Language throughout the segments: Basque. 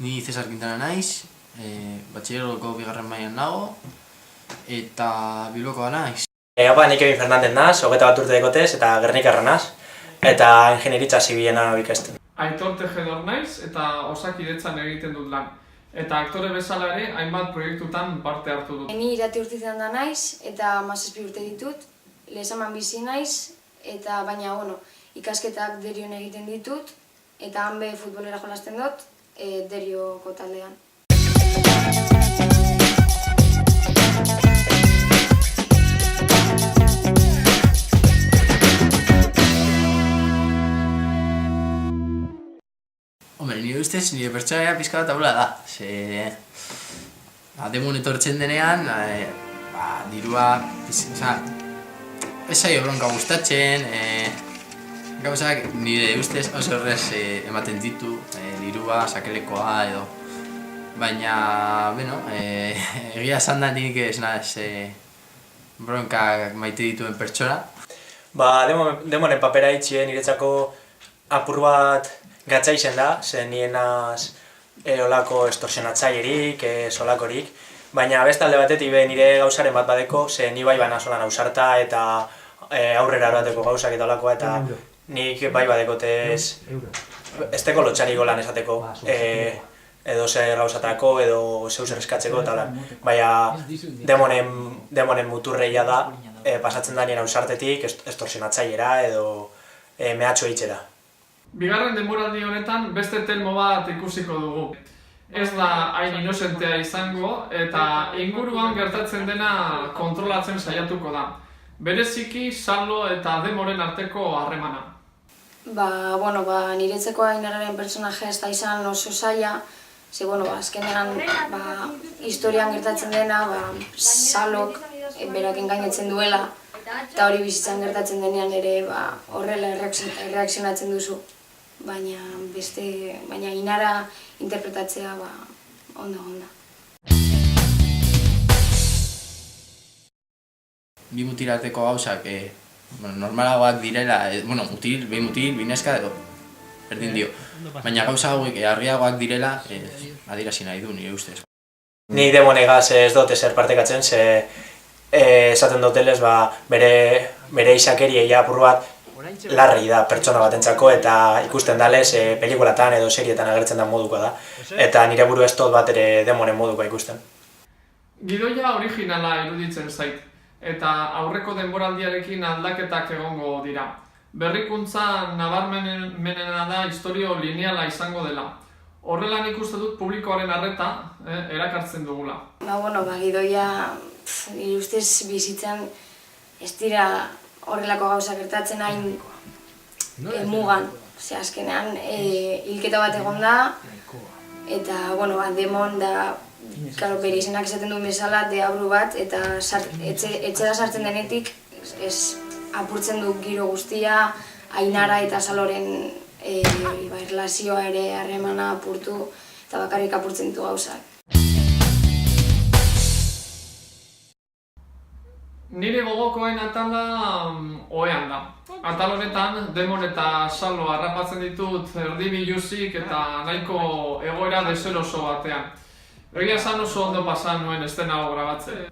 Ni Cesar Quintana naiz, batxilergoko bigarren mailan nago, eta Bilbokoa naiz. Apa, nik Kevin Fernandez naz, 21 urte dekotez, eta Gernikarra naz, eta ingenieritza zibilena ikasten. Aitor Tejedor naiz, eta Osakidetzan egiten dut lan. Eta aktore bezala ere, hainbat proiektutan parte hartu dut. Ni Irati Urtizan da naiz, eta 17 urte ditut, Lezaman bizi naiz, eta baina, ikasketak Derion egiten ditut, eta hanbe futbolera jolasten dut, Derioko taldean. Nire ustez, nire pertsonaia pixka bat taula da. Demon etortzen denean, dirua, ez zaio bronka gustatzen, gauzak nire ustez oso horrez ematen ditu, dirua, sakelekoa edo. Baina, egia esan da nik ez naz bronka maite dituen pertsona. Demonen papera itxien niretzako apur bat gatza izen da, zen nien naz olako estorsionatzaierik, solakorik. Baina bestalde batetik nire gauzaren bat badeko, zen ni bai bana solan ausarta eta aurrera erateko gauzak eta olakoa, eta nik bai badekote ez teko lotxariko lan esateko edo zer gauzatako edo zeu zer eskatzeko eta lan. Baina demonen muturreia da, pasatzen da nien ausartetik estorsionatzaiera edo mehatxo itxera. Bigarren denboraldi honetan beste Telmo bat ikusiko dugu. Ez da hain inozentea izango eta inguruan gertatzen dena kontrolatzen saiatuko da. Bereziki Salo eta Demoren arteko harremana. Niretzeko Ainararen personaje ez da izan oso zaila, ze, azkenean historian gertatzen dena, Salok berak engainetzen duela, eta hori bizitzan gertatzen denean ere horrela erreakzionatzen duzu. Baina Ainara interpretatzea ondo. Bi mutilateko gauzak normalagoak direla, bi mutil, bi neska edo berdin dio. Baina gauza hauek argiagoak direla, adierazi nahi du nire ustez. Ni Demonegaz ez dut ezer partekatzen, ze esaten dutelez bere isakeria apur bat larri da pertsona batentzako eta ikusten dalez pelikulatan edo serietan agertzen da moduko da. Eta nire buru ez dut bat ere Demonen modukoa ikusten. Gidoia originala iruditzen zait, eta aurreko denboraldiarekin aldaketak egongo dira. Berrikuntza nabarmenena da istorio lineala izango dela. Horrela nik uste dut publikoaren arreta erakartzen dugula. Gidoia ustez bizitzan ez dira horrelako gauza gertatzen hain mugan. Azkenean hilketa bat egon da, eta Demon da bere izenak esaten duen bezala deabru bat, eta etxera sartzen denetik apurtzen du giro guztia, Ainara eta Saloren erlazioa ere harremana apurtu eta bakarrik apurtzen ditu gauzak. Nire gogokoen atala ohean da. Atal honetan, Demon eta Salo harrapatzen ditut erdi biluzik eta nahiko egoera deseroso batean. Egia esan oso ondo pasan nuen eszena hau grabatzen.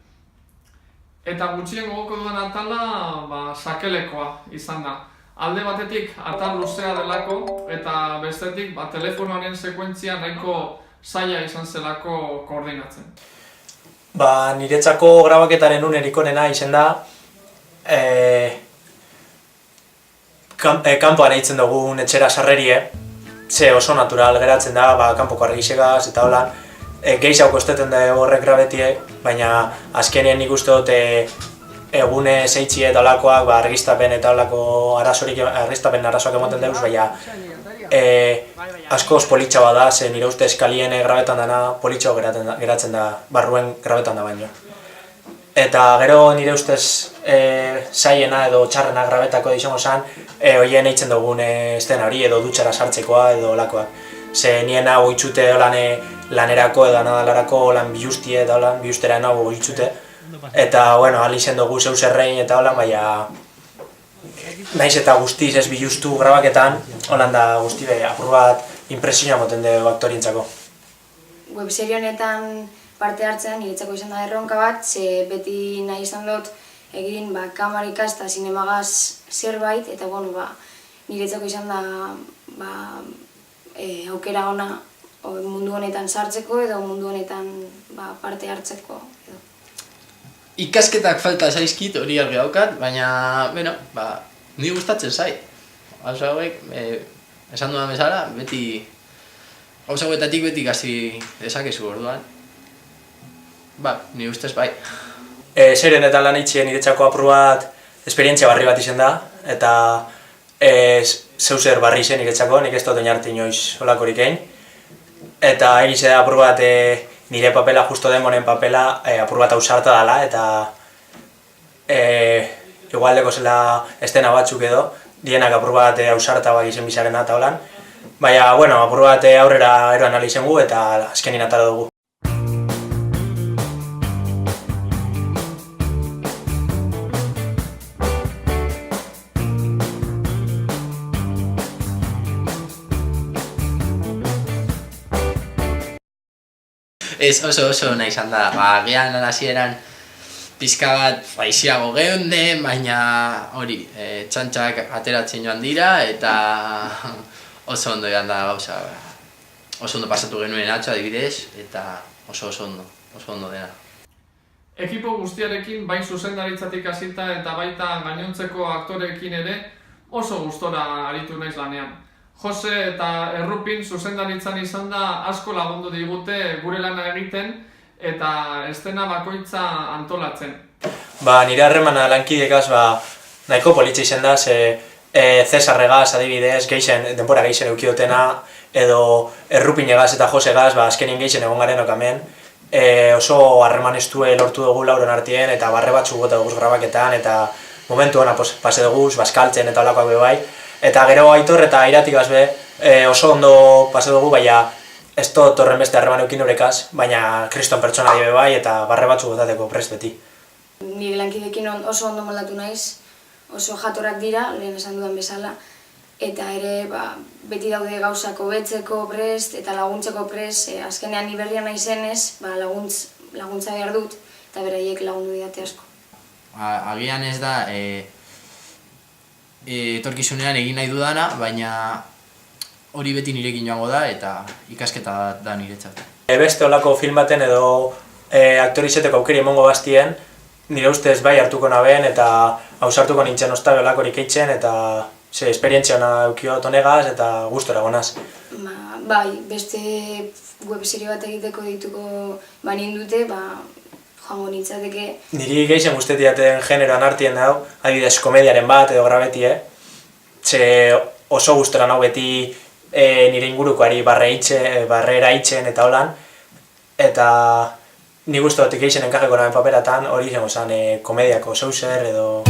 Eta gutxien gogoko duen atala sakelekoa izan da. Alde batetik atal luzea delako eta bestetik telefonoaren sekuentzia nahiko zaila izan zelako koordinatzen. Niretzako grabaketaren unerik onena izen da kanpoan eitzen dugun etxera sarrerie, ze oso natural geratzen da, kanpoko argisegaz eta holan, gehiago kosteten da horrek grabetie, baina azkenien nik uste dut egune zeitzi eta holakoak argistapen eta holako arazoak ematen deuz, baina askoz politxa bada, ze nire ustez kalien grabetan dana politxo geratzen da, barruen grabetan da baino. Eta gero nire ustez zaiena edo txarrena grabetako izango zen, horien eitzen dugun eszena hori edo dutxara sartzekoa edo holakoak. Ze niena goitzute lanerako edo nadalarako lan biluztie eta holan, biluztera nago goitzute. Eta, ahal izen dugu zeu zerrein eta holan, baina naiz eta guztiz ez biluztu grabaketan, holan da guzti apur bat impresioa moten dugu aktorientzako. webserie honetan parte hartzean niretzako izan da erronka bat, ze beti nahi izan dut egin kamarikaz eta zinemagaz zerbait, eta niretzako izan da aukera ona mundu honetan sartzeko edo mundu honetan parte hartzeko. Ikasketak falta zaizkit hori argi daukat, baina, ni gustatzen zait. Gauza hauek, esan dudan bezala, beti gauza hauetatik beti ikasi dezakezu orduan. Ni ustez bai. Serie honetan lan itxien niretzako apur bat esperientzia barri bat izen da, eta zeuzer barri zen niretzako, nik ez dut oinarte inoiz olakorik egin. Eta egize da apur bat nire papela, justo demonen papela, apur bat ausarta dela, eta igualdeko zela estena batzuk edo, dienak apur bat ausarta bak izen bizarena eta holan. Baina, apur bat aurrera eroan ali izen gu eta azkenin atara dugu. Ez oso nahi izan da, agian hasieran pizka bat aiziago geunden, baina hori, txantxak ateratzen joan dira eta oso ondo joan da gauza. Oso ondo pasatu genuen atzo adibidez, eta oso ondo dena. Ekipo guztiarekin bai zuzendaritzatik hasita eta baita gainontzeko aktoreekin ere oso gustora aritu naiz lanean. Jose eta Errupin zuzendaritzan izan da asko lagundu digute gure lana egiten eta estena bakoitza antolatzen. Nire harremana lankidekaz nahiko politxe izan da, Cesarregaz adibidez, denbora geixen eukiotena, edo Errupinegaz eta Josegaz azkenin geixen egon garen okamen. Oso harreman estue lortu dugu lauron artien eta barre batzuk gota duguz grabaketan eta momentu hona pase duguz, baskaltzen eta olakoak bebai. Eta gero Aitor eta Iratik gazbe oso ondo pase dugu, baina ez dut horren beste harreman eukin eurekaz, baina kriston pertsona dibe bai eta barre batzuk gotateko prest beti. Nire lankidekin oso ondo moldatu naiz, oso jatorak dira, lehen esan dudan bezala, eta ere beti daude gauzako betzeko prest eta laguntzeko prest, azkenean ni berria naizenez, laguntza behar dut eta beraiek lagundu didate asko. Agian ez da etorkizunean egin nahi dudana, baina hori beti nirekin joango da eta ikasketa da niretzat. Beste olako film baten edo aktorizeteko aukeri emongo bastien, nire ustez bai hartuko nabeen eta ausartuko nintzen ostabe olakorik eitzen eta esperientzia hona eukiot honegaz eta gustora gonaz. Bai, beste webserie bat egiteko dituko nindute, joango nintzateke. Niri geixen guztetiaten generoan hartien dago, adibidez komediaren bat edo grabetie, oso gustora nau beti nire ingurukoari barrera itzen eta holan, eta ni guztotik geixen enkajeko naben paperatan hori izango zen komediako zeuser edo